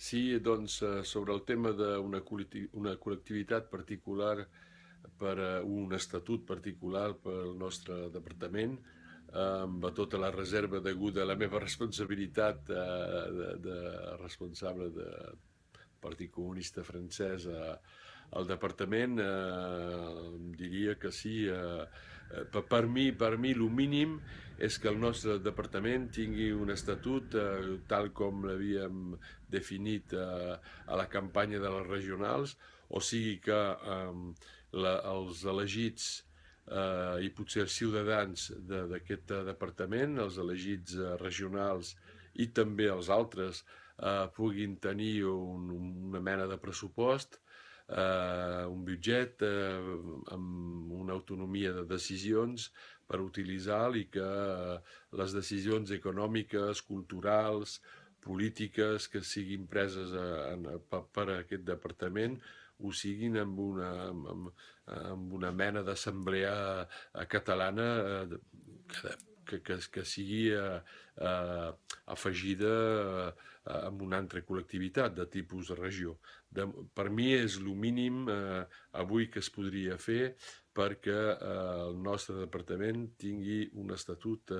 Sí, doncs sobre el tema d'una una col·lectivitat particular per a un estatut particular pel nostre departament, amb tota la reserva deguda a la meva responsabilitat de responsable del Partit Comunista Francès al departament, diria que sí. Per mi, el mínim és que el nostre departament tingui un estatut tal com l'havíem definit a la campanya de les regionals, o sigui que els elegits i potser els ciutadans d'aquest departament, els elegits regionals i també els altres, puguin tenir una mena de pressupost, un budget amb una autonomia de decisions per utilitzar i que les decisions econòmiques, culturals, polítiques que siguin preses per aquest departament ho siguin amb una mena d'assemblea catalana que sigui afegida amb una altra col·lectivitat de tipus regió. Per mi és el mínim avui que es podria fer perquè el nostre departament tingui un estatut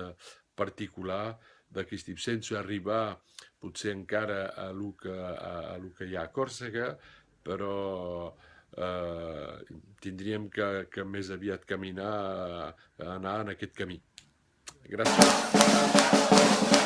particular d'aquest tipus, sense arribar potser encara a lo que hi ha a Còrsega, però tindríem que més aviat caminar, anar en aquest camí. Gràcies.